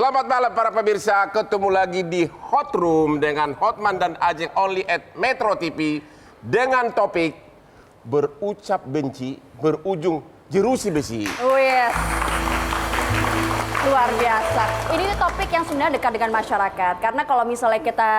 Selamat malam para pemirsa, ketemu lagi di Hot Room dengan Hotman dan Ajeng only at Metro TV dengan topik berucap benci berujung jerusi besi. Oh yes. Luar biasa. Ini topik yang sebenarnya dekat dengan masyarakat. Karena kalau misalnya kita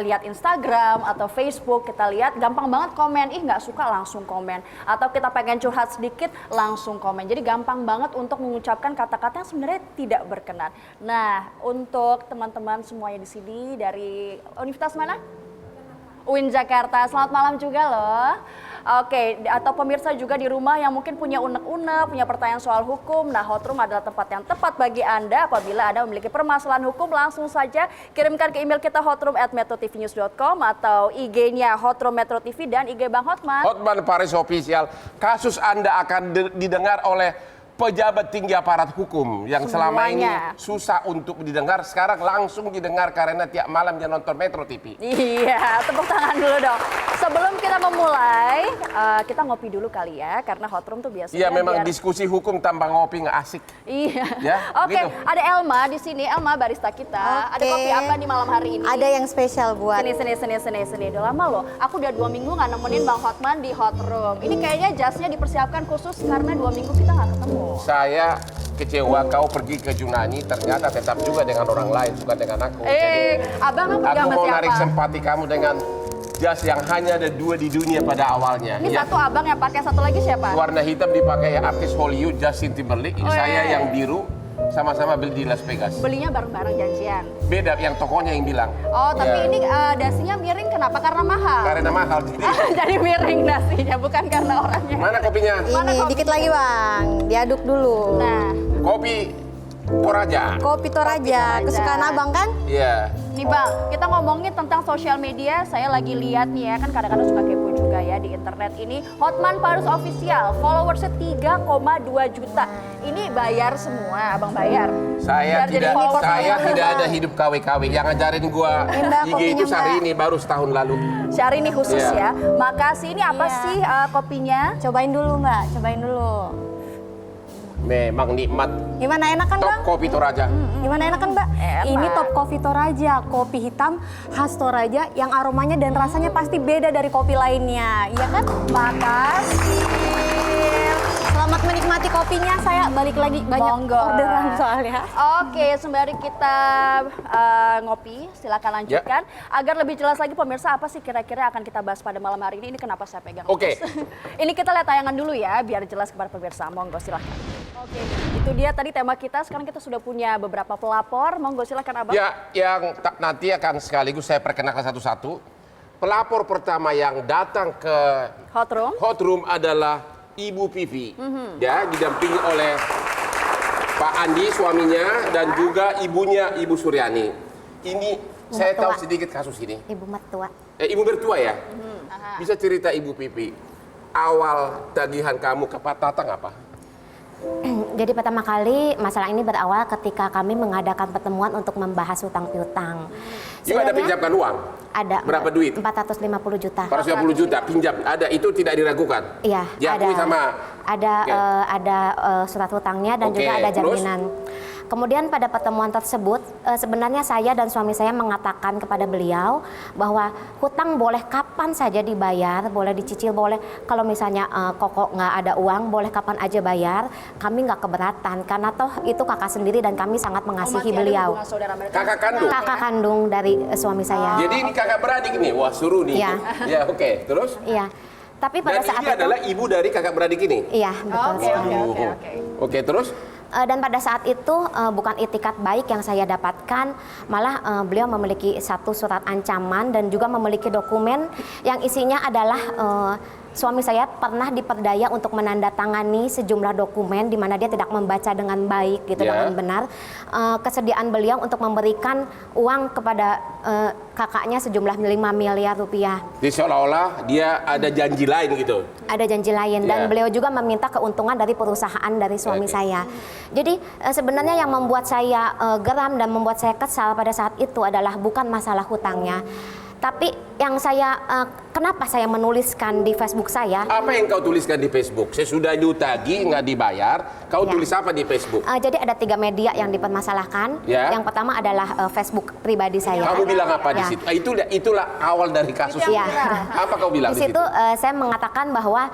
lihat Instagram atau Facebook, kita lihat gampang banget komen. Ih nggak suka langsung komen. Atau kita pengen curhat sedikit langsung komen. Jadi gampang banget untuk mengucapkan kata-kata yang sebenarnya tidak berkenan. Nah, untuk teman-teman semuanya di sini dari Universitas mana? UIN Jakarta. Selamat malam juga loh. Oke, atau pemirsa juga di rumah yang mungkin punya unek-unek, punya pertanyaan soal hukum. Nah, Hot Room adalah tempat yang tepat bagi Anda apabila Anda memiliki permasalahan hukum. Langsung saja kirimkan ke email kita hotroom@metrotvnews.com atau IG-nya Hotroom Metro TV dan IG Bang Hotman. Hotman Paris Official. Kasus Anda akan didengar oleh pejabat tinggi aparat hukum yang selama ini susah untuk didengar, sekarang langsung didengar karena tiap malam dia nonton Metro TV. Iya, tepuk tangan dulu dong. Sebelum kita memulai, kita ngopi dulu kali ya, karena Hot Room tuh biasanya. Iya, memang diskusi hukum tanpa ngopi nggak asik. Iya. Ya, Oke, gitu. ada Elma di sini. Elma barista kita. Ada kopi apa nih malam hari ini? Ada yang spesial buat. Sini. Udah lama loh. Aku udah 2 minggu nggak nemenin Bang Hotman di Hot Room. Ini kayaknya jasnya dipersiapkan khusus karena 2 minggu kita nggak ketemu. Saya kecewa kau pergi ke Junani, ternyata tetap juga dengan orang lain, bukan dengan aku. Abang aku Aku mau siapa? narik simpati kamu dengan jas yang hanya ada 2 di dunia pada awalnya. Ini Ya, satu abang yang pakai, satu lagi siapa? warna hitam dipakai artis Hollywood Justin Timberlake, saya yang biru, sama-sama beli di Las Vegas. Belinya bareng-bareng janjian. Beda, yang tokonya yang bilang. Oh, tapi Ya, ini dasinya miring kenapa? Karena mahal. karena mahal. Jadi miring nasinya, bukan karena orangnya. Mana kopinya? Mana Ini kopi? dikit lagi bang, diaduk dulu. Nah, Kopi Toraja. Kopi Toraja, kesukaan abang kan? Iya. nih Bang, kita ngomongin tentang sosial media. Saya lagi lihat nih ya, kan kadang-kadang suka kepo juga ya di internet ini. Hotman Paris Official, followersnya 3,2 juta. Ini bayar semua, abang bayar. Saya Biar jadi tidak followersnya. ada hidup KW-KW. Yang ngajarin gua Mbak, IG itu kopinya, sehari Mbak. ini baru setahun lalu. Syahri ini khusus Iya. ya. Makasih, ini apa Iya. sih kopinya? Cobain dulu mbak, cobain dulu. Memang nikmat. Gimana, enak kan Top bang? kopi Toraja. Gimana, enak kan mbak? Enak. Ini top kopi Toraja, kopi hitam khas Toraja yang aromanya dan rasanya pasti beda dari kopi lainnya, iya kan? Makasih. Selamat menikmati kopinya, saya balik lagi banyak Monggo. orderan soalnya. Oke, sembari kita ngopi, silakan lanjutkan. Agar lebih jelas lagi pemirsa, apa sih kira-kira akan kita bahas pada malam hari ini? Ini kenapa saya pegang? Oke. Ini kita lihat tayangan dulu ya, biar jelas kepada pemirsa. Monggo, silakan. Oke, itu dia tadi tema kita. Sekarang kita sudah punya beberapa pelapor. Monggo, silakan abang. Ya, yang nanti akan sekaligus saya perkenalkan satu-satu. Pelapor pertama yang datang ke Hot Room. Hot Room adalah Ibu Pivi. Ya, didampingi oleh Pak Andi suaminya dan juga ibunya Ibu Suryani. Ini saya tahu mertua. sedikit kasus ini. Ibu mertua. Ibu mertua ya? Bisa cerita Ibu Pipi, awal tagihan kamu ke Pak Tatang apa? Jadi pertama kali masalah ini berawal ketika kami mengadakan pertemuan untuk membahas hutang piutang. Juga ada pinjamkan uang? Ada. Berapa duit? 450 juta. 450 juta pinjam, ada, itu tidak diragukan? Iya, Diakui sama? ada Oke. ada surat hutangnya dan Oke, juga ada terus? jaminan. Kemudian pada pertemuan tersebut sebenarnya saya dan suami saya mengatakan kepada beliau bahwa hutang boleh kapan saja dibayar, boleh dicicil, boleh kalau misalnya koko nggak ada uang boleh kapan aja bayar, kami nggak keberatan karena toh itu kakak sendiri dan kami sangat mengasihi beliau. Kakak kandung? Kakak kandung dari suami saya. Jadi ini kakak beradik nih, wah suruh nih. Iya. Ya oke, terus? Iya. Tapi Dan pada saat ini itu adalah ibu dari kakak beradik ini? iya, betul sekali. Oke, terus? Dan pada saat itu bukan itikat baik yang saya dapatkan, malah beliau memiliki satu surat ancaman dan juga memiliki dokumen yang isinya adalah suami saya pernah diperdaya untuk menandatangani sejumlah dokumen di mana dia tidak membaca dengan baik gitu, dengan benar. Kesediaan beliau untuk memberikan uang kepada kakaknya sejumlah 5 miliar rupiah. Jadi seolah-olah dia ada janji lain gitu? Ada janji lain dan beliau juga meminta keuntungan dari perusahaan dari suami saya. Jadi sebenarnya yang membuat saya geram dan membuat saya kesal pada saat itu adalah bukan masalah hutangnya, tapi Kenapa saya menuliskan di Facebook saya? Apa yang kau tuliskan di Facebook? Sesudah ditagi nggak dibayar, kau Ya. tulis apa di Facebook? Jadi ada 3 media yang dipermasalahkan. Ya. Yang pertama adalah Facebook pribadi saya. Kamu bilang apa di Ya. situ? Itulah awal dari kasus Itu ini. yang Ya. Apa kau bilang Di situ saya mengatakan bahwa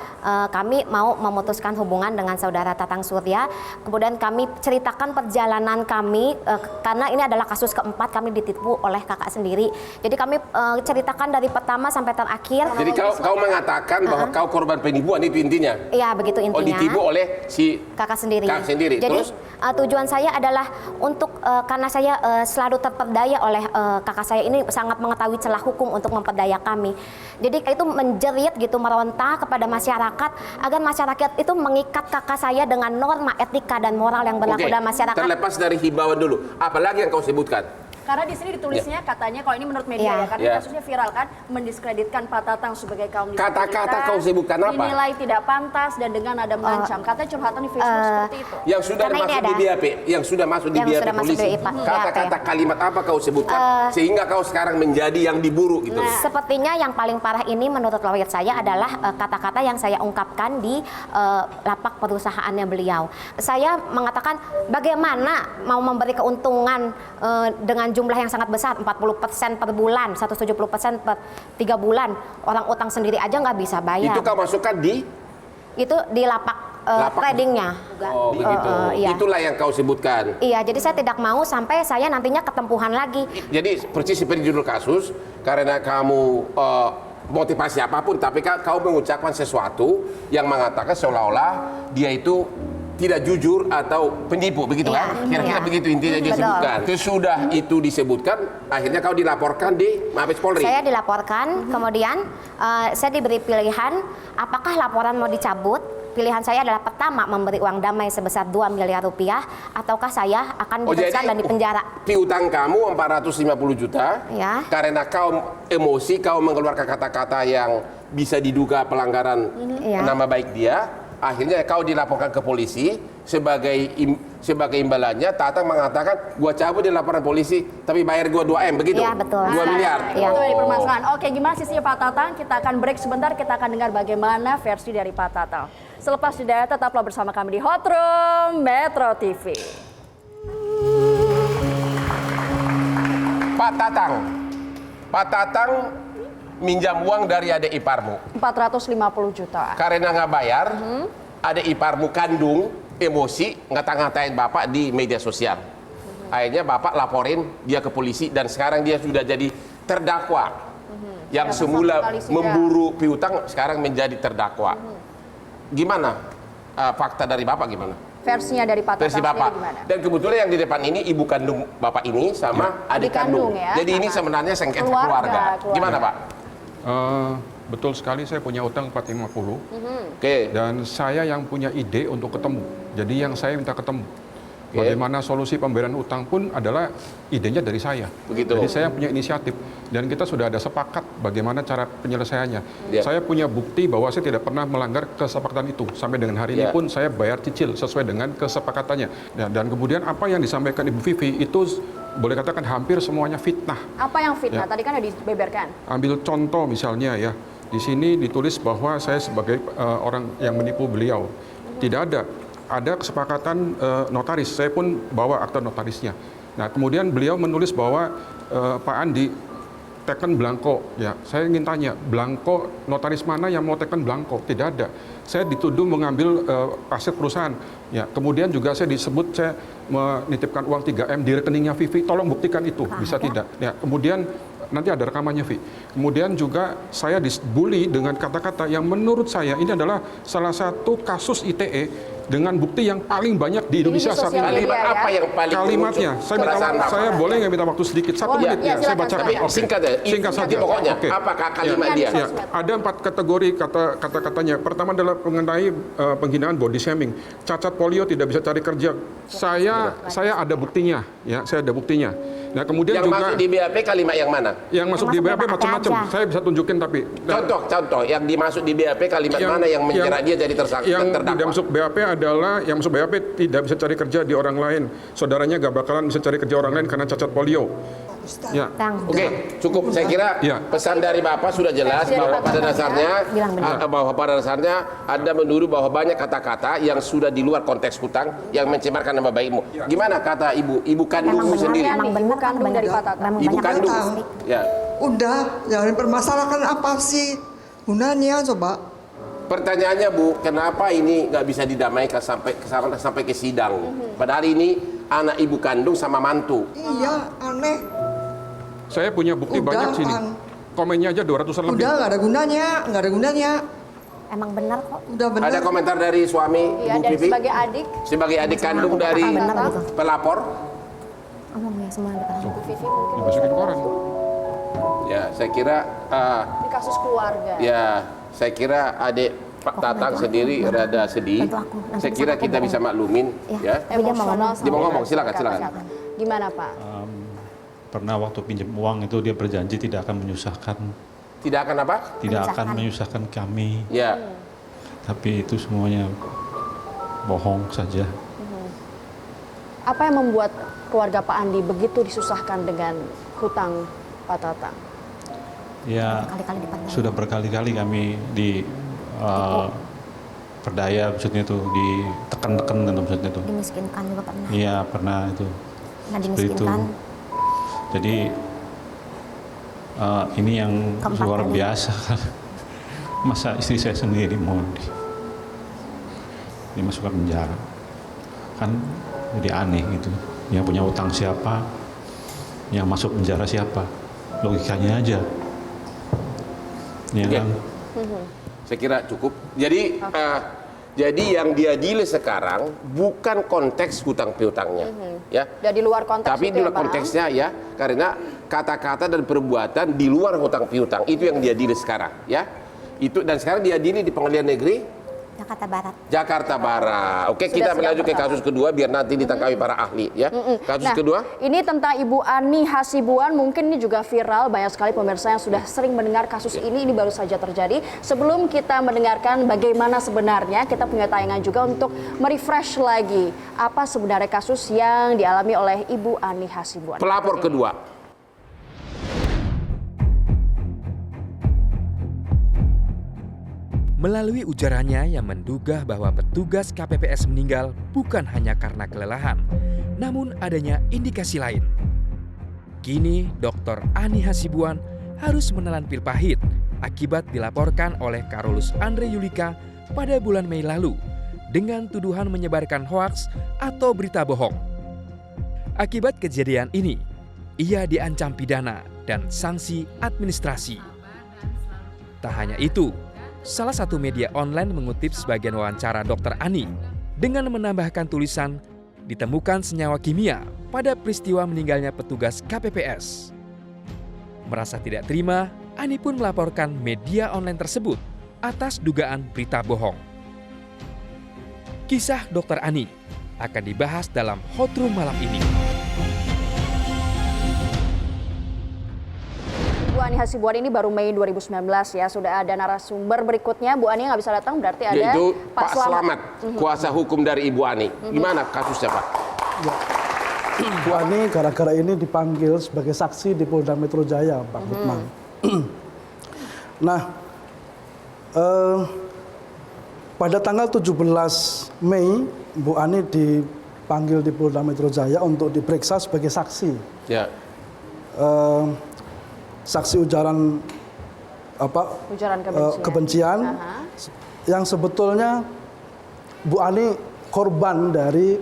kami mau memutuskan hubungan dengan saudara Tatang Surya. Kemudian kami ceritakan perjalanan kami karena ini adalah kasus keempat kami ditipu oleh kakak sendiri. Jadi kami ceritakan dari pertama sampai terakhir. Jadi kau mengatakan bahwa kau korban penipuan, itu intinya? Iya, begitu intinya. Oh, ditipu oleh si kakak sendiri. kakak sendiri. Jadi Terus? tujuan saya adalah untuk karena saya selalu terperdaya oleh kakak saya ini sangat mengetahui celah hukum untuk memperdaya kami. Jadi itu menjerit gitu, meronta kepada masyarakat agar masyarakat itu mengikat kakak saya dengan norma etika dan moral yang berlaku Oke, dalam masyarakat. terlepas dari himbauan dulu, apalagi yang kau sebutkan? Karena di sini ditulisnya katanya kalau ini menurut media ya, karena Ya. kasusnya viral kan, mendiskreditkan Pak Tatang sebagai kaum Kata-kata disabilitas, kau sebutkan apa? dinilai tidak pantas dan dengan ada mengancam. Katanya curhatan di Facebook seperti itu. Yang sudah Karena ini masuk di ada. BAP, yang sudah masuk di Yang BAP sudah masuk polisi. di BAP. Kata-kata kalimat apa kau sebutkan sehingga kau sekarang menjadi yang diburu gitu? Sepertinya yang paling parah ini menurut lawyer saya adalah kata-kata yang saya ungkapkan di lapak perusahaannya beliau. Saya mengatakan bagaimana mau memberi keuntungan dengan jumlah yang sangat besar, 40% per bulan, 170% per 3 bulan. Orang utang sendiri aja nggak bisa bayar. Itu kau masukkan di? Itu di lapak, Lapak. tradingnya. Oh begitu. Iya. Itulah yang kau sebutkan. Iya, jadi saya tidak mau sampai saya nantinya ketempuhan lagi. Jadi persis seperti judul kasus, karena kamu motivasi apapun, tapi kau mengucapkan sesuatu yang mengatakan seolah-olah dia itu tidak jujur atau penipu, begitu Iya, kan? Kira-kira iya. begitu intinya Betul. disebutkan. Sesudah itu disebutkan, akhirnya kau dilaporkan di Mabes Polri. Saya dilaporkan, kemudian saya diberi pilihan apakah laporan mau dicabut. Pilihan saya adalah pertama memberi uang damai sebesar 2 miliar rupiah, ataukah saya akan dipecat dan dipenjara. Piutang kamu 450 juta, Ya. karena kau emosi, kau mengeluarkan kata-kata yang bisa diduga pelanggaran Ya. nama baik dia. Akhirnya kau dilaporkan ke polisi sebagai imbalannya. Tatang mengatakan, gua cabut di laporan polisi, tapi bayar gua 2M, begitu? Iya, betul. 2 miliar. Iya. Itu dari permasalahan. Oke, gimana sisinya Pak Tatang? Kita akan break sebentar, kita akan dengar bagaimana versi dari Pak Tatang. Selepas jeda, tetaplah bersama kami di Hot Room Metro TV. Pak Tatang minjam uang dari adik iparmu. 450 juta. Karena nggak bayar, adik iparmu kandung emosi ngata-ngatain bapak di media sosial. Akhirnya bapak laporin dia ke polisi dan sekarang dia sudah jadi terdakwa. Yang semula memburu piutang sekarang menjadi terdakwa. Gimana fakta dari bapak gimana? Versinya dari Pak Tatang Versi bapak. sendiri gimana? Dan kebetulan yang di depan ini ibu kandung bapak ini sama adik kandung. ya? Jadi ini sebenarnya sengketa keluarga. Gimana pak? Betul sekali, saya punya utang 450 Oke. dan saya yang punya ide untuk ketemu. Jadi yang saya minta ketemu. Bagaimana solusi pembayaran utang pun adalah idenya dari saya. Begitu. Jadi saya punya inisiatif dan kita sudah ada sepakat bagaimana cara penyelesaiannya. Ya. Saya punya bukti bahwa saya tidak pernah melanggar kesepakatan itu. Sampai dengan hari ini Ya. pun saya bayar cicil sesuai dengan kesepakatannya. Dan kemudian apa yang disampaikan Ibu Vivi itu boleh katakan hampir semuanya fitnah. Apa yang fitnah? Ya. Tadi kan udah dibeberkan. Ambil contoh misalnya ya, di sini ditulis bahwa saya sebagai orang yang menipu beliau. Tidak ada kesepakatan notaris, saya pun bawa akta notarisnya. Nah kemudian beliau menulis bahwa Pak Andi teken blanko, ya saya ingin tanya, blanko notaris mana yang mau teken blanko? Tidak ada. Saya dituduh mengambil aset perusahaan. Ya, kemudian juga saya disebut saya menitipkan uang 3M di rekeningnya Vivi. Tolong buktikan itu, bisa tidak? Ya, kemudian nanti ada rekamannya, Vi. Kemudian juga saya dibully dengan kata-kata yang menurut saya ini adalah salah satu kasus ITE dengan bukti yang paling banyak di Indonesia saat sosial ini. media. Kalimat apa yang paling Kalimatnya, muncul? saya minta Perasaan apa? saya boleh nggak minta waktu sedikit? 1 menit iya, ya, saya silakan, bacakan. Tapi Oke. singkat ya, Singkat saja. pokoknya. Oke. Apakah kalimat Ya. dia? Ya, ada 4 kategori kata-katanya. Pertama adalah mengenai penghinaan body shaming. Cacat polio tidak bisa cari kerja. Saya ada buktinya, ya, saya ada buktinya. Nah, kemudian Yang juga masuk di BAP kalimat yang mana? yang masuk di BAP macam-macam. aja. Saya bisa tunjukin tapi Contoh yang dimasuk di BAP kalimat mana yang menjerat dia jadi tersangka yang terdakwa? tidak masuk BAP adalah yang masuk BAP tidak bisa cari kerja di orang lain. Saudaranya gak bakalan bisa cari kerja orang lain karena cacat polio. Ya. Tang. Oke, cukup. Saya kira Ya. pesan dari Bapak sudah jelas bahwa pada dasarnya Anda menuduh bahwa banyak kata-kata yang sudah di luar konteks hutang yang mencemarkan nama baikmu. Gimana kata ibu kandungmu sendiri? Emang benar kandung dari Pak Tatang. Memang Ibu banyak kandung. Tatang. Ya. Udah, jangan permasalahkan apa sih gunanya coba. Pertanyaannya Bu, kenapa ini nggak bisa didamaikan sampai ke sidang? Padahal ini anak ibu kandung sama mantu. Iya, aneh. Saya punya bukti Udah, banyak sini. Pan. Komennya aja 200-an lebih. Udah nggak ada gunanya, nggak ada gunanya. Emang benar kok. Udah benar. Ada komentar dari suami Iya, Bu dan Vivi? sebagai adik, Sebagai adik kandung dari Benar gitu. pelapor? Omong ya semua depan. Bu Vivi mungkin Dimasukin koran. Ya, saya kira di kasus keluarga. ya, saya kira adik Pak Tatang sendiri rada sedih. Bantu aku. Nanti Saya kira bisa aku kita bisa bohong. maklumin, ya. Tapi dia mau ngomong. Dia mau ngomong, silakan. Gimana Pak? Pernah waktu pinjam uang itu dia berjanji tidak akan menyusahkan, Tidak akan apa? tidak akan menyusahkan kami. Ya, Tapi itu semuanya bohong saja. Apa yang membuat keluarga Pak Andi begitu disusahkan dengan hutang Pak Tatang? Ya Kali-kali dipanggil. sudah berkali-kali kami perdaya, maksudnya itu ditekan-tekan kan maksudnya itu. Dimiskinkan juga pernah. Iya pernah itu. Pernah Seperti itu. dimiskinkan. Jadi ini yang Keempat luar kali. biasa. Masa istri saya sendiri mau dimasukkan penjara, kan jadi aneh gitu. Yang punya utang siapa, yang masuk penjara siapa, logikanya aja. Ya Oke. kan? saya kira cukup. Jadi yang diadili sekarang bukan konteks hutang piutangnya, ya. Udah di luar konteks Tapi itu di ya, luar Bang? konteksnya ya, karena kata-kata dan perbuatan di luar hutang piutang itu yang diadili sekarang, ya. Itu dan sekarang diadili di Pengadilan Negeri Jakarta Barat. Jakarta Barat. Oke, Sudah kita sidang melanjut ke pertama. kasus kedua biar nanti ditangkapi para ahli, ya. Kasus Nah, kedua, ini tentang Ibu Ani Hasibuan, mungkin ini juga viral, banyak sekali pemirsa yang sudah sering mendengar kasus ini baru saja terjadi. Sebelum kita mendengarkan bagaimana sebenarnya, kita punya tayangan juga untuk merefresh lagi apa sebenarnya kasus yang dialami oleh Ibu Ani Hasibuan. pelapor kedua. Melalui ujarannya yang menduga bahwa petugas KPPS meninggal bukan hanya karena kelelahan, namun adanya indikasi lain. Kini Dr. Ani Hasibuan harus menelan pil pahit akibat dilaporkan oleh Carolus Andre Yulika pada bulan Mei lalu dengan tuduhan menyebarkan hoaks atau berita bohong. Akibat kejadian ini, ia diancam pidana dan sanksi administrasi. Tak hanya itu, salah satu media online mengutip sebagian wawancara Dr. Ani dengan menambahkan tulisan ditemukan senyawa kimia pada peristiwa meninggalnya petugas KPPS. Merasa tidak terima, Ani pun melaporkan media online tersebut atas dugaan berita bohong. Kisah Dr. Ani akan dibahas dalam Hot Room malam ini. Bu Ani Hasibuan ini baru Mei 2019 ya, sudah ada narasumber berikutnya. Bu Ani nggak bisa datang, berarti ada Yaitu Pak Slamet, kuasa hukum dari Ibu Ani. Gimana kasusnya, Pak? Bu Ani gara-gara ini dipanggil sebagai saksi di Polda Metro Jaya, Pak Hutman. Nah, pada tanggal 17 Mei, Bu Ani dipanggil di Polda Metro Jaya untuk diperiksa sebagai saksi. Ya. Saksi ujaran ujaran kebencian yang sebetulnya Bu Ani korban dari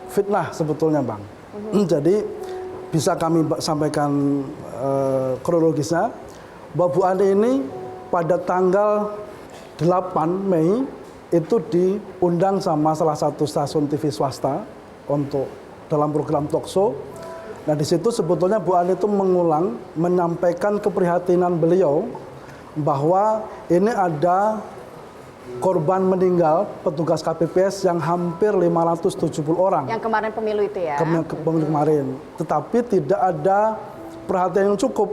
fitnah sebetulnya, Bang. Jadi bisa kami sampaikan kronologisnya bahwa Bu Ani ini pada tanggal 8 Mei itu diundang sama salah satu stasiun TV swasta untuk dalam program talk show. Nah, di situ sebetulnya Bu Ani itu mengulang menyampaikan keprihatinan beliau bahwa ini ada korban meninggal petugas KPPS yang hampir 570 orang. Yang kemarin pemilu itu ya. Pemilu kemarin. Tetapi tidak ada perhatian yang cukup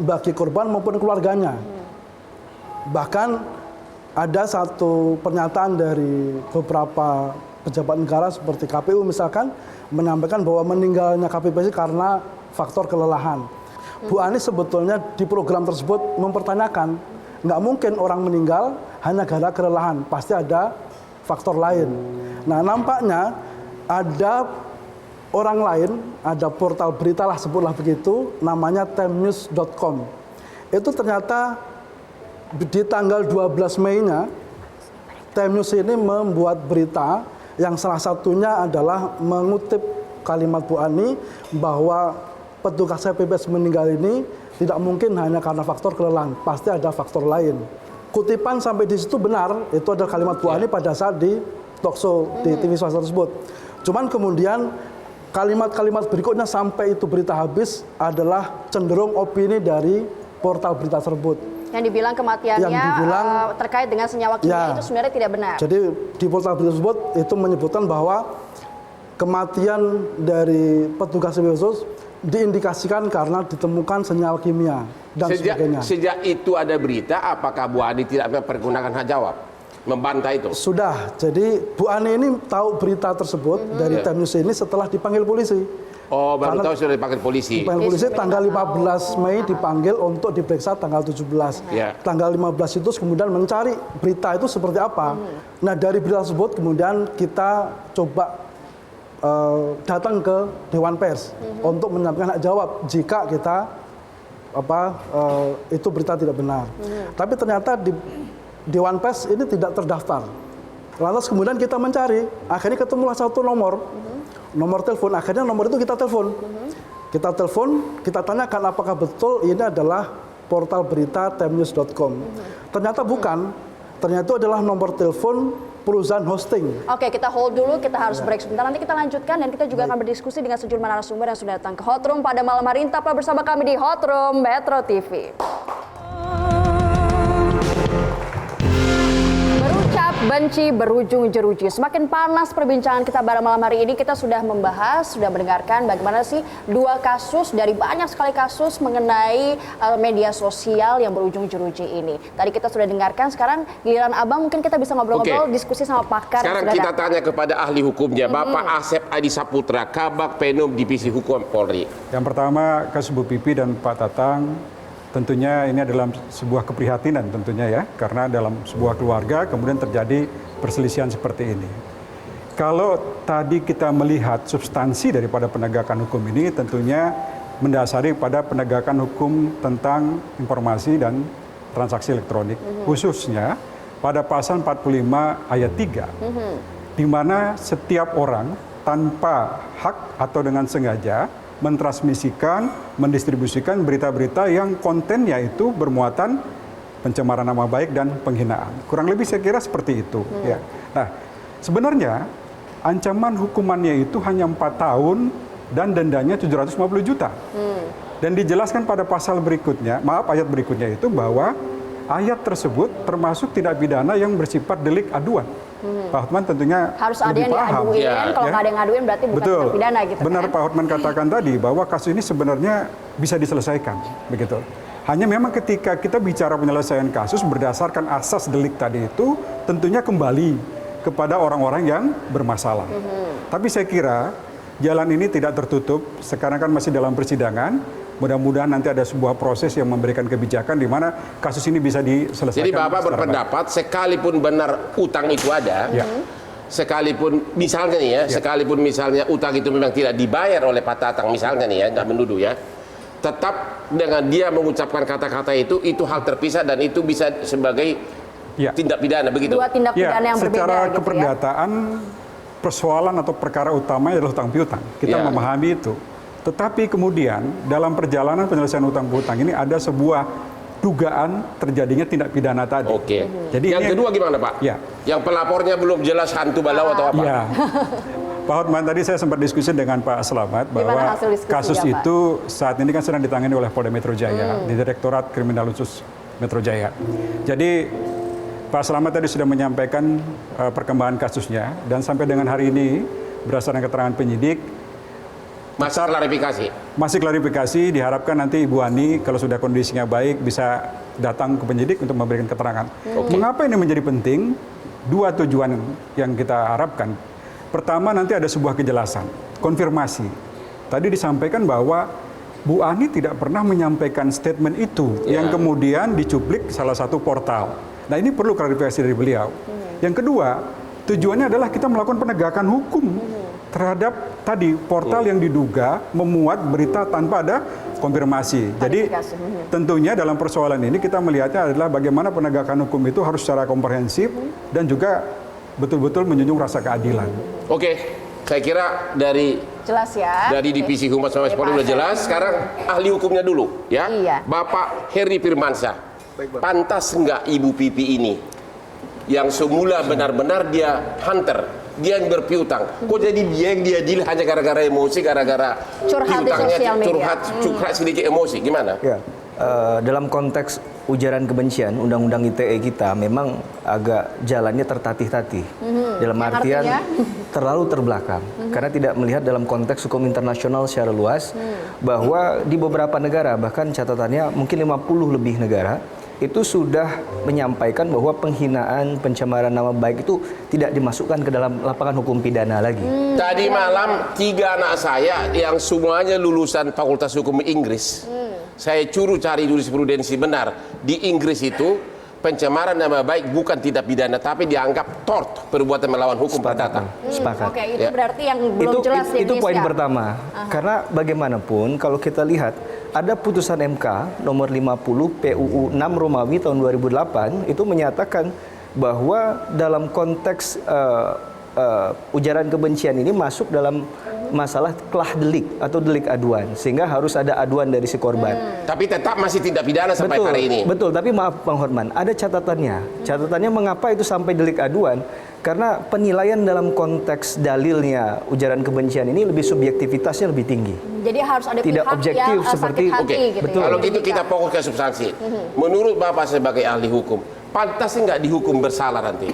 bagi korban maupun keluarganya. Bahkan ada satu pernyataan dari beberapa pejabat negara seperti KPU misalkan menyampaikan bahwa meninggalnya KPPS karena faktor kelelahan. Bu Ani sebetulnya di program tersebut mempertanyakan, nggak mungkin orang meninggal hanya gara kelelahan, pasti ada faktor lain. Nah, nampaknya ada orang lain, ada portal berita lah sebutlah begitu, namanya timenews.com. Itu ternyata di tanggal 12 Mei-nya, Time News ini membuat berita yang salah satunya adalah mengutip kalimat Bu Ani bahwa petugas KPPS meninggal ini tidak mungkin hanya karena faktor kelelahan, pasti ada faktor lain. Kutipan sampai di situ benar, itu adalah kalimat Bu Ani pada saat di talkshow di TV swasta tersebut. Cuman kemudian kalimat-kalimat berikutnya sampai itu berita habis adalah cenderung opini dari portal berita tersebut. Yang dibilang kematiannya terkait dengan senyawa kimia itu sebenarnya tidak benar. Jadi di portal berita tersebut itu menyebutkan bahwa kematian dari petugas khusus diindikasikan karena ditemukan senyawa kimia dan sebagainya. Sejak itu ada berita, apakah Bu Ani tidak mempergunakan hak jawab? Membantah itu? Sudah, jadi Bu Ani ini tahu berita tersebut dari Time News ini setelah dipanggil polisi. Oh, baru tahu sudah dipanggil polisi. Dipanggil polisi tanggal 15 Mei dipanggil untuk diperiksa tanggal 17. Tanggal 15 itu kemudian mencari berita itu seperti apa. Nah, dari berita tersebut kemudian kita coba datang ke Dewan Pers untuk menyampaikan hak jawab jika kita itu berita tidak benar. Tapi ternyata di Dewan Pers ini tidak terdaftar. Lantas kemudian kita mencari, akhirnya ketemulah satu nomor telepon. Akhirnya nomor itu kita telepon. Kita telepon, kita tanyakan apakah betul ini adalah portal berita timenews.com. Ternyata bukan. Ternyata itu adalah nomor telepon perusahaan hosting. Oke, kita hold dulu, kita harus break sebentar. Nanti kita lanjutkan dan kita juga akan berdiskusi dengan sejumlah narasumber yang sudah datang ke Hot Room pada malam hari ini. Tetaplah bersama kami di Hot Room Metro TV. Berucap benci berujung jeruji. Semakin panas perbincangan kita pada malam hari ini. Kita sudah membahas, sudah mendengarkan bagaimana sih dua kasus dari banyak sekali kasus mengenai media sosial yang berujung jeruji ini. Tadi kita sudah dengarkan, sekarang giliran Abang mungkin kita bisa ngobrol-ngobrol, diskusi sama pakar. Sekarang kita tanya kepada ahli hukumnya, Bapak Asep Adi Saputra, Kabag Penum Divisi Hukum Polri. Yang pertama, kasus Bu Pipi dan Pak Tatang. Tentunya ini adalah sebuah keprihatinan tentunya ya, karena dalam sebuah keluarga kemudian terjadi perselisihan seperti ini. Kalau tadi kita melihat substansi daripada penegakan hukum ini tentunya mendasari pada penegakan hukum tentang informasi dan transaksi elektronik, khususnya pada pasal 45 ayat 3, di mana setiap orang tanpa hak atau dengan sengaja mentransmisikan, mendistribusikan berita-berita yang kontennya itu bermuatan pencemaran nama baik dan penghinaan. Kurang lebih saya kira seperti itu. Ya. Nah, sebenarnya ancaman hukumannya itu hanya 4 tahun dan dendanya 750 juta. Dan dijelaskan pada pasal berikutnya, ayat berikutnya itu bahwa ayat tersebut termasuk tindak pidana yang bersifat delik aduan. Pak Hotman tentunya harus ada yang diaduin, kalau nggak ada yang ngaduin berarti bukan tindak pidana gitu. Benar Pak Hotman katakan tadi bahwa kasus ini sebenarnya bisa diselesaikan, begitu. Hanya memang ketika kita bicara penyelesaian kasus berdasarkan asas delik tadi itu tentunya kembali kepada orang-orang yang bermasalah. Tapi saya kira jalan ini tidak tertutup, sekarang kan masih dalam persidangan. Mudah-mudahan nanti ada sebuah proses yang memberikan kebijakan di mana kasus ini bisa diselesaikan. Jadi Bapak berpendapat sekalipun benar utang itu ada, sekalipun misalnya nih ya, sekalipun misalnya utang itu memang tidak dibayar oleh Pak Tatang misalnya nih ya, nggak menuduh ya, tetap dengan dia mengucapkan kata-kata itu hal terpisah dan itu bisa sebagai tindak pidana begitu. Dua tindak pidana yang berbeda. Secara gitu keperdataan persoalan atau perkara utamanya adalah utang piutang. Kita memahami itu. Tetapi kemudian dalam perjalanan penyelesaian utang piutang ini ada sebuah dugaan terjadinya tindak pidana tadi. Oke. Jadi yang kedua gimana Pak? Yang pelapornya belum jelas hantu balau atau apa? Ya. Pak Hotman, tadi saya sempat diskusi dengan Pak Selamat bahwa kasus itu saat ini kan sedang ditangani oleh Polda Metro Jaya di Direktorat Kriminal Khusus Metro Jaya. Jadi Pak Selamat tadi sudah menyampaikan perkembangan kasusnya dan sampai dengan hari ini berdasarkan keterangan penyidik masih klarifikasi. Masih klarifikasi, diharapkan nanti Ibu Ani kalau sudah kondisinya baik bisa datang ke penyidik untuk memberikan keterangan. Mengapa ini menjadi penting? Dua tujuan yang kita harapkan. Pertama, nanti ada sebuah kejelasan, konfirmasi. Tadi disampaikan bahwa Bu Ani tidak pernah menyampaikan statement itu yang kemudian dicuplik salah satu portal. Nah, ini perlu klarifikasi dari beliau. Yang kedua, tujuannya adalah kita melakukan penegakan hukum terhadap tadi portal yang diduga memuat berita tanpa ada konfirmasi. Jadi tentunya dalam persoalan ini kita melihatnya adalah bagaimana penegakan hukum itu harus secara komprehensif dan juga betul-betul menjunjung rasa keadilan. Oke, saya kira dari Jelas ya. dari Divisi Humas Mabes Polri udah jelas. Sekarang ahli hukumnya dulu, ya. Iya. Bapak Heri Firmansyah. Pantas nggak Ibu Pipi ini yang semula benar-benar dia hunter, dia yang berpiutang, kok jadi dia yang diadili hanya gara-gara emosi, gara-gara Curhat di piutangnya, sosial media. curhat sedikit emosi, gimana? Ya, dalam konteks ujaran kebencian, Undang-Undang ITE kita memang agak jalannya tertatih-tatih. Dalam Yang artian artinya? terlalu terbelakang. Karena tidak melihat dalam konteks hukum internasional secara luas, bahwa di beberapa negara, bahkan catatannya mungkin 50 lebih negara, itu sudah menyampaikan bahwa penghinaan, pencemaran nama baik itu tidak dimasukkan ke dalam lapangan hukum pidana lagi. Tadi malam 3 anak saya yang semuanya lulusan Fakultas Hukum Inggris, saya suruh cari jurisprudensi benar. Di Inggris itu pencemaran nama baik bukan tindak pidana, tapi dianggap tort, perbuatan melawan hukum perdata. Sepakat. Oke, itu berarti yang belum jelas di itu poin Indonesia. pertama. Karena bagaimanapun kalau kita lihat ada putusan MK nomor 50 PUU 6 Romawi tahun 2008 itu menyatakan bahwa dalam konteks ujaran kebencian ini masuk dalam masalah kelah delik atau delik aduan, sehingga harus ada aduan dari si korban. Tapi tetap masih tindak pidana sampai Betul, hari ini. betul. Tapi maaf Bang Horman, ada catatannya. Catatannya mengapa itu sampai delik aduan? Karena penilaian dalam konteks dalilnya ujaran kebencian ini lebih subjektivitasnya lebih tinggi. Jadi harus ada Tidak pihak objektif yang seperti- sakit hati Oke, gitu betul. ya. Kalau gitu kita fokus ke substansi. Menurut Bapak sebagai ahli hukum, pantas nggak dihukum bersalah nanti?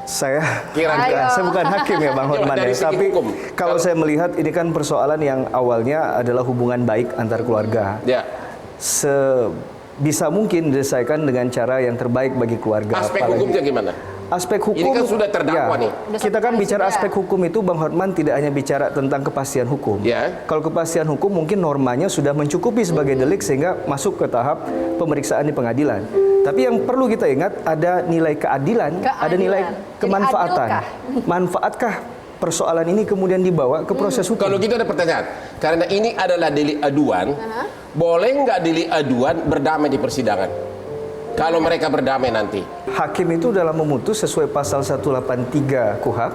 Saya Kira-kira. saya bukan hakim ya Bang Horman Dari ya, segi tapi hukum. kalau saya melihat ini kan persoalan yang awalnya adalah hubungan baik antar keluarga. Ya. Sebisa mungkin diselesaikan dengan cara yang terbaik bagi keluarga. Aspek Apalagi- hukumnya gimana? Aspek hukum Ini kan sudah terdakwa nih. Kita kan sampai bicara sudah. aspek hukum itu Bang Horman tidak hanya bicara tentang kepastian hukum. Ya. Kalau kepastian hukum mungkin normanya sudah mencukupi sebagai delik sehingga masuk ke tahap pemeriksaan di pengadilan. Tapi yang perlu kita ingat ada nilai keadilan, ada nilai Jadi kemanfaatan. adilkah? Manfaatkah persoalan ini kemudian dibawa ke proses hukum? Kalau gitu ada pertanyaan, karena ini adalah delik aduan, boleh nggak delik aduan berdamai di persidangan? Kalau mereka berdamai nanti. Hakim itu dalam memutus sesuai pasal 183 KUHP,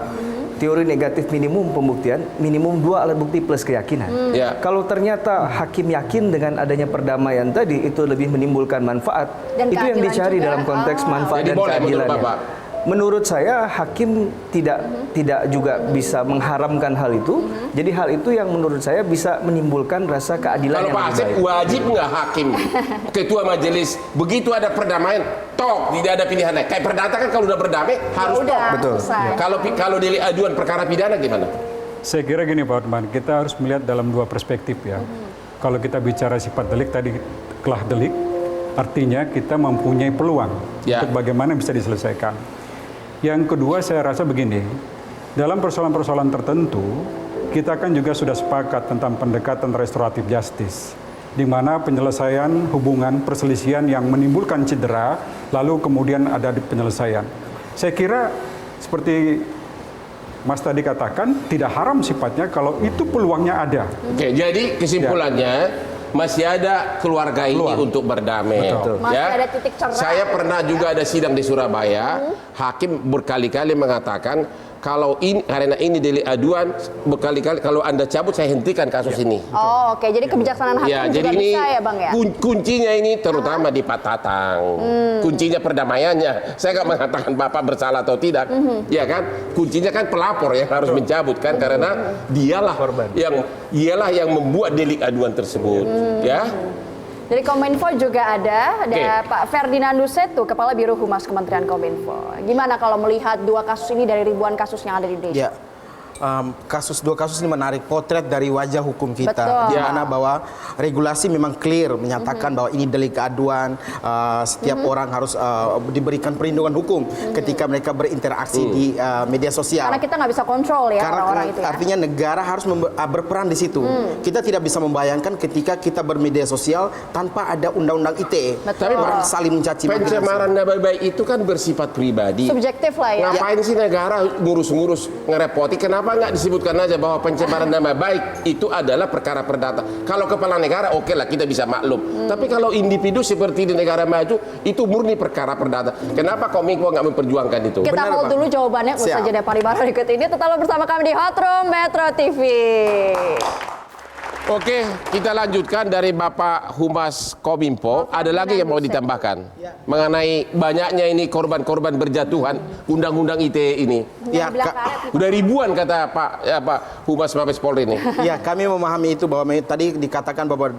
teori negatif minimum pembuktian, minimum 2 alat bukti plus keyakinan. Ya. Kalau ternyata hakim yakin dengan adanya perdamaian tadi itu lebih menimbulkan manfaat, Dan itu yang keadilan dicari juga. dalam konteks manfaat Jadi dan boleh menurut keadilannya. Bapak? Menurut saya hakim tidak juga bisa mengharamkan hal itu. Jadi hal itu yang menurut saya bisa menimbulkan rasa keadilan Kalau yang Pak lebih Asep, baik. wajib nggak hakim, ketua majelis, begitu ada perdamaian, tidak ada pilihan lain. Kayak perdata kan kalau udah berdamai harus Udah, Betul. selesai. Kalau delik aduan perkara pidana gimana? Saya kira gini Pak Hotman, kita harus melihat dalam dua perspektif ya. Kalau kita bicara sifat delik tadi, kelah delik, artinya kita mempunyai peluang Ya. untuk bagaimana bisa diselesaikan. Yang kedua saya rasa begini, dalam persoalan-persoalan tertentu, kita kan juga sudah sepakat tentang pendekatan restoratif justice, di mana penyelesaian hubungan perselisihan yang menimbulkan cedera, lalu kemudian ada di penyelesaian. Saya kira seperti Mas tadi katakan, tidak haram sifatnya kalau itu peluangnya ada. Oke, jadi kesimpulannya masih ada keluarga ini Peluang. untuk berdamai. Betul. Masih ada titik cerah. Saya pernah juga ada sidang di Surabaya, hakim berkali-kali mengatakan kalau ini karena ini delik aduan, berkali-kali kalau Anda cabut saya hentikan kasus ini. Oh, oke. Jadi kebijaksanaan hakim Ya, juga jadi ini bisa ya, Bang ya? kuncinya ini terutama di Pak Tatang. Kuncinya perdamaiannya. Saya nggak mengatakan Bapak bersalah atau tidak, ya kan? Kuncinya kan pelapor yang harus mencabut kan, karena dialah yang membuat delik aduan tersebut, ya. Dari Kominfo juga ada Oke. Pak Ferdinando Setu, Kepala Biro Humas Kementerian Kominfo. Gimana kalau melihat dua kasus ini dari ribuan kasus yang ada di Indonesia? Ya, dua kasus ini menarik potret dari wajah hukum kita, Betul. di mana bahwa regulasi memang clear menyatakan bahwa ini delik aduan, setiap orang harus diberikan perlindungan hukum ketika mereka berinteraksi di media sosial. Karena kita nggak bisa kontrol ya orang-orang itu ya. Artinya negara harus berperan di situ. Kita tidak bisa membayangkan ketika kita bermedia sosial tanpa ada undang-undang ITE. Betul. Orang saling mencaci maki. Pencemaran nama baik itu kan bersifat pribadi. Subjektif lah ya. Ngapain sih negara ngurus-ngurus ngerepoti? Kenapa nggak disebutkan aja bahwa pencemaran nama baik itu adalah perkara perdata? Kalau kepala negara oke lah kita bisa maklum. Tapi kalau individu seperti di negara maju itu murni perkara perdata. Kenapa Kominfo nggak memperjuangkan itu? Kita hold dulu jawabannya usai jeda pariwara berikut ini. Tetaplah bersama kami di Hot Room Metro TV. Oke, kita lanjutkan dari Bapak Humas Kominfo. Ada lagi yang mau ditambahkan mengenai banyaknya ini korban-korban berjatuhan Undang-Undang ITE ini. Ya, udah ribuan kata Pak Humas Mabes Polri ini. Ya, kami memahami itu bahwa tadi dikatakan bahwa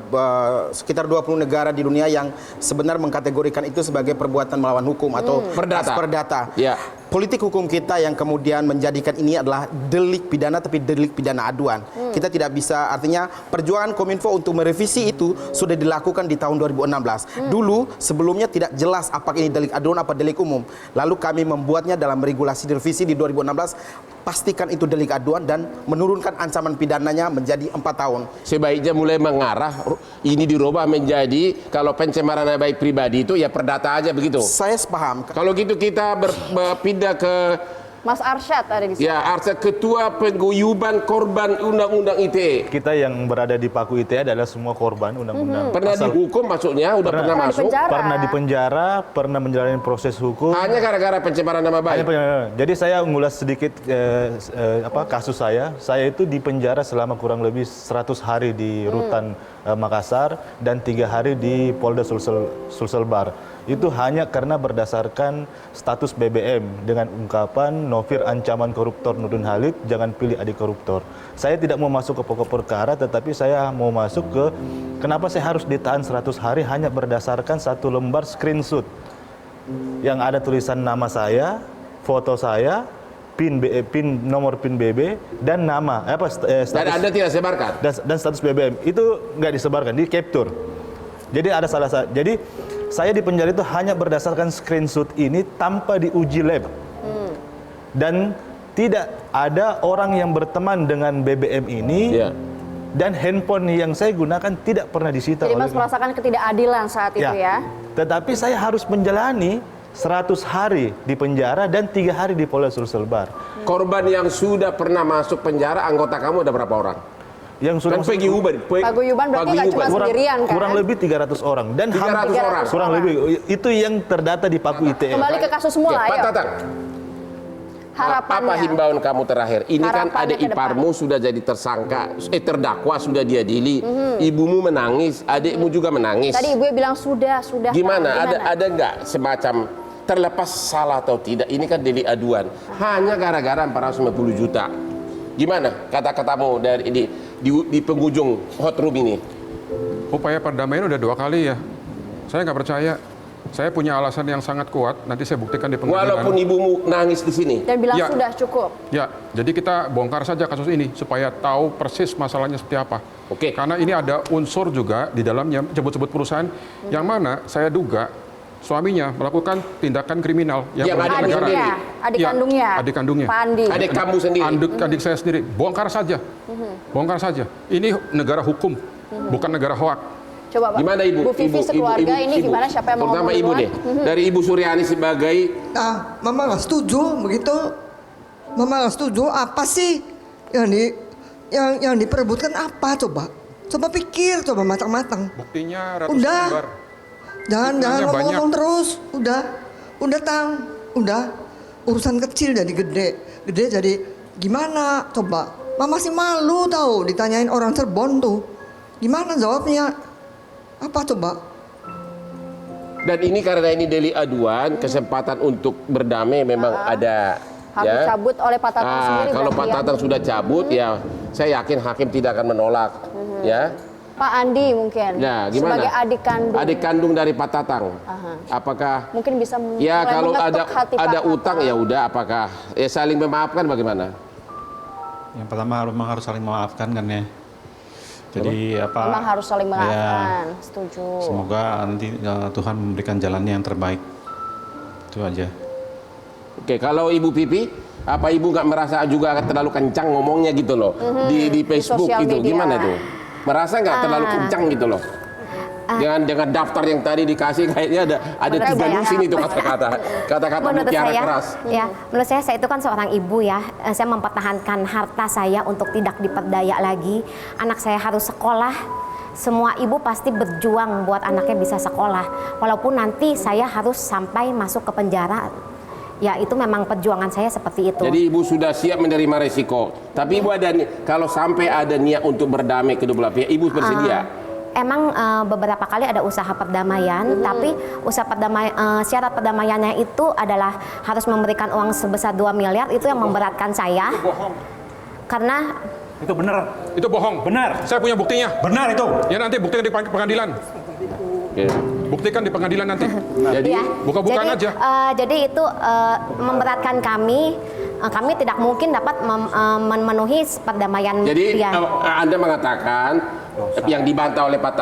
sekitar 20 negara di dunia yang sebenarnya mengkategorikan itu sebagai perbuatan melawan hukum atau perdata. Ya. Politik hukum kita yang kemudian menjadikan ini adalah delik pidana tapi delik pidana aduan. Kita tidak bisa, artinya perjuangan Kominfo untuk merevisi itu sudah dilakukan di tahun 2016. Dulu sebelumnya tidak jelas apakah ini delik aduan apa delik umum. Lalu kami membuatnya dalam regulasi direvisi di 2016 pastikan itu delik aduan dan menurunkan ancaman pidananya menjadi 4 tahun. Sebaiknya mulai mengarah ini dirubah menjadi kalau pencemaran nama baik pribadi itu ya perdata aja begitu. Saya sepaham. Kalau gitu kita pindah ke Mas Arsyad ada di sini. Ya, Arsyad, Ketua Pengguyuban Korban Undang-Undang ITE. Kita yang berada di paku ITE adalah semua korban undang-undang. Pernah dihukum maksudnya? Pernah masuk? Pernah di penjara, pernah menjalani proses hukum. Hanya gara-gara pencemaran nama baik? Jadi saya ngulas sedikit kasus saya. Saya itu di penjara selama kurang lebih 100 hari di Rutan Makassar dan 3 hari di Polda Sulselbar. Itu hanya karena berdasarkan status BBM dengan ungkapan Novir ancaman koruptor Nurdin Halid, jangan pilih adik koruptor. Saya tidak mau masuk ke pokok perkara, tetapi saya mau masuk ke kenapa saya harus ditahan 100 hari hanya berdasarkan satu lembar screenshot yang ada tulisan nama saya, foto saya, nomor PIN BB dan nama status, dan Anda tidak sebarkan dan status BBM itu nggak disebarkan, di capture. Jadi ada salah satu. Jadi saya di penjara itu hanya berdasarkan screenshot ini tanpa diuji lab. Dan tidak ada orang yang berteman dengan BBM ini. Dan handphone yang saya gunakan tidak pernah disita. Jadi Mas merasakan ketidakadilan saat itu ya. Tetapi saya harus menjalani 100 hari di penjara dan 3 hari di Polda Sulselbar. Korban yang sudah pernah masuk penjara, anggota kamu ada berapa orang? Yang sudah Paguyuban berarti nggak cuma sendirian kan? Kurang lebih 300 orang dan 300 orang. Kurang lebih itu yang terdata di paku ITE. Kembali ke kasus semula, Pak Tatang. Harapannya. Apa himbauan kamu terakhir? Ini kan Harapannya adik iparmu sudah jadi tersangka, terdakwa sudah diadili. Ibumu menangis, adikmu juga menangis. Tadi ibunya bilang sudah. Gimana? Ada nggak semacam terlepas salah atau tidak? Ini kan delik aduan. Hanya gara-gara 450 juta. Gimana kata-katamu dari di penghujung hot room ini? Upaya perdamaian udah 2 kali ya. Saya nggak percaya. Saya punya alasan yang sangat kuat. Nanti saya buktikan di pengadilan. Walaupun ibumu nangis di sini. Dan bilang sudah cukup. Ya, jadi kita bongkar saja kasus ini supaya tahu persis masalahnya seperti apa. Oke. Karena ini ada unsur juga di dalamnya sebut-sebut perusahaan yang mana saya duga suaminya melakukan tindakan kriminal yang merugikan negara. Adik kandungnya. Adik kandungnya. Pak Andi. Adik kamu sendiri. Adik saya sendiri. Bongkar saja. Bongkar saja. Ini negara hukum, bukan negara hoak. Coba Pak. Gimana Ibu? Bu Vivi sekeluarga ini gimana, siapa yang mau pertama ngomong Ibu deh. Dari Ibu Suryani sebagai Mama nggak setuju begitu. Mama nggak setuju. Apa sih yang diperebutkan apa coba? Coba pikir, coba matang-matang. Buktinya ratusan Udah. lembar. Jangan ngomong terus. Udah. Urusan kecil jadi gede jadi gimana coba? Mama sih malu tahu ditanyain orang Cirebon tuh. Gimana jawabnya? Apa coba? dan ini karena ini delik aduan, kesempatan untuk berdamai memang ada. Harus cabut oleh Pak Tatang sendiri. Kalau Pak Tatang sudah cabut, ya saya yakin hakim tidak akan menolak. Ya. Pak Andi mungkin. Ya, gimana? Sebagai adik kandung. Adik kandung dari Pak Tatang. Apakah mungkin bisa ya kalau mengetuk hati ada Pak utang Tatang. ya udah, apakah ya saling memaafkan bagaimana? Yang pertama memang harus saling memaafkan kan ya. Jadi Memang harus saling memaafkan, setuju. Semoga nanti Tuhan memberikan jalannya yang terbaik. Itu aja. Oke, kalau Ibu Pipi, apa Ibu nggak merasa juga terlalu kencang ngomongnya gitu loh di Facebook sosial gitu? media. Gimana tuh? Merasa nggak terlalu kencang gitu loh? Dengan daftar yang tadi dikasih kayaknya ada 3 lusin itu kata-kata mutiara keras. Ya, menurut saya itu kan seorang ibu ya. Saya mempertahankan harta saya untuk tidak diperdaya lagi. Anak saya harus sekolah. Semua ibu pasti berjuang buat anaknya bisa sekolah. Walaupun nanti saya harus sampai masuk ke penjara. Ya itu memang perjuangan saya seperti itu. Jadi Ibu sudah siap menerima resiko. Tapi Ibu kalau sampai ada niat untuk berdamai kedua belah pihak, Ibu bersedia? Emang beberapa kali ada usaha perdamaian, tapi usaha syarat perdamaiannya itu adalah harus memberikan uang sebesar 2 miliar, itu yang memberatkan saya. Itu bohong. Karena Itu benar. Itu bohong. Benar. Saya punya buktinya. Benar itu. Ya nanti buktikan di pengadilan. Buktikan di pengadilan nanti. Jadi buka-bukaan aja. Jadi itu memberatkan kami. Kami tidak mungkin dapat memenuhi perdamaian Jadi dia. Anda mengatakan yang dibantah oleh Pak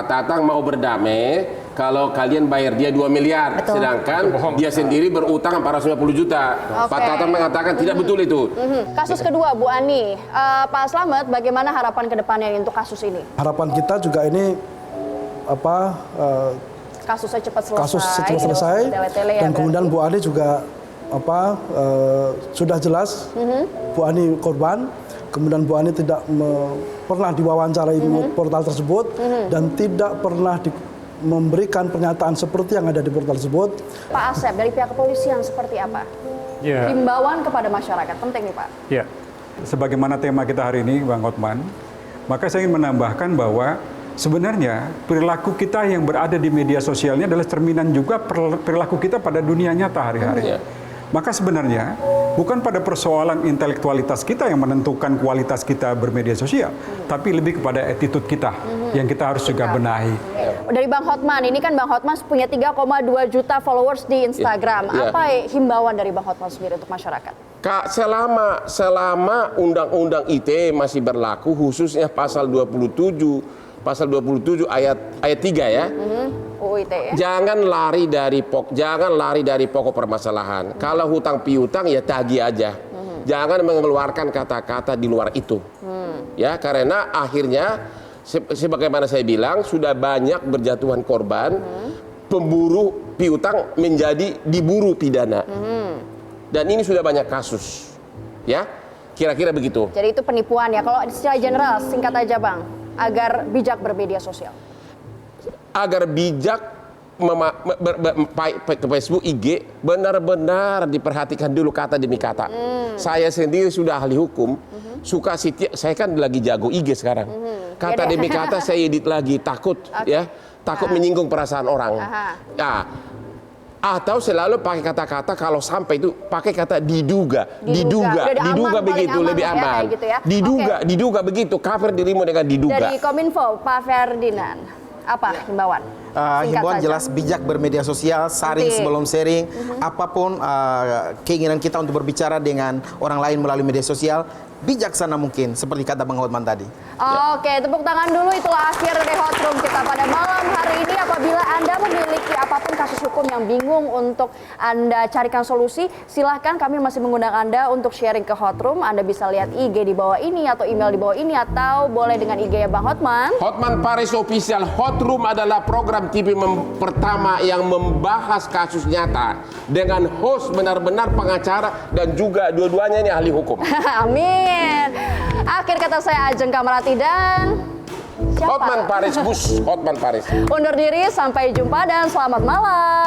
Tatang mau berdamai kalau kalian bayar dia 2 miliar, sedangkan dia sendiri berutang 450 juta. Pak Tatang mengatakan tidak betul itu. Kasus kedua, Bu Ani, Pak Slamet, bagaimana harapan kedepannya untuk kasus ini? Harapan kita juga ini Kasusnya cepat selesai. Kasus cepat selesai. Tele-tele ya, Dan kemudian Bu Ani juga sudah jelas Bu Ani korban. Kemudian Bu Ani tidak pernah diwawancarai portal tersebut dan tidak pernah memberikan pernyataan seperti yang ada di portal tersebut. Pak Asep, dari pihak kepolisian seperti apa? Ya. Himbauan kepada masyarakat, penting nih Pak. Ya, sebagaimana tema kita hari ini, Bang Hotman, maka saya ingin menambahkan bahwa sebenarnya perilaku kita yang berada di media sosialnya adalah cerminan juga perilaku kita pada dunia nyata hari-hari. Maka sebenarnya bukan pada persoalan intelektualitas kita yang menentukan kualitas kita bermedia sosial, tapi lebih kepada attitude kita yang kita harus juga benahi. Dari Bang Hotman, ini kan Bang Hotman punya 3,2 juta followers di Instagram. Apa himbauan dari Bang Hotman sendiri untuk masyarakat? Kak, selama undang-undang ITE masih berlaku, khususnya pasal 27 ayat 3 ya. UITE. Jangan lari dari pokok permasalahan. Kalau hutang piutang ya tagih aja. Jangan mengeluarkan kata-kata di luar itu. Ya, karena akhirnya sebagaimana saya bilang sudah banyak berjatuhan korban. Pemburu piutang menjadi diburu pidana. Dan ini sudah banyak kasus. Ya. Kira-kira begitu. Jadi itu penipuan ya. Kalau secara general singkat aja Bang, agar bijak bermedia sosial. Agar bijak ke Facebook, IG, benar-benar diperhatikan dulu kata demi kata. Saya sendiri sudah ahli hukum, suka saya kan lagi jago IG sekarang. Kata demi kata saya edit lagi, takut menyinggung perasaan orang. Atau selalu pakai kata-kata kalau sampai itu pakai kata diduga begitu lebih aman. Gitu ya. Diduga begitu, cover dirimu dengan diduga. Dari Kominfo, Pak Ferdinand, apa himbauan? Himbauan jelas bijak bermedia sosial, saring sebelum sharing. Apapun keinginan kita untuk berbicara dengan orang lain melalui media sosial, bijaksana mungkin, seperti kata Bang Hotman tadi. Oke, tepuk tangan dulu. Itulah akhir dari Hot Room kita pada malam hari ini. Apabila Anda memiliki apapun kasus hukum yang bingung untuk Anda carikan solusi, silahkan, kami masih mengundang Anda untuk sharing ke Hot Room. Anda bisa lihat IG di bawah ini atau email di bawah ini, atau boleh dengan IG ya Bang Hotman. Hotman Paris Official. Hot Room adalah program TV pertama yang membahas kasus nyata dengan host benar-benar pengacara dan juga dua-duanya ini ahli hukum. Amin. Akhir kata saya Ajeng Kamarati dan Hotman Paris Undur diri, sampai jumpa dan selamat malam.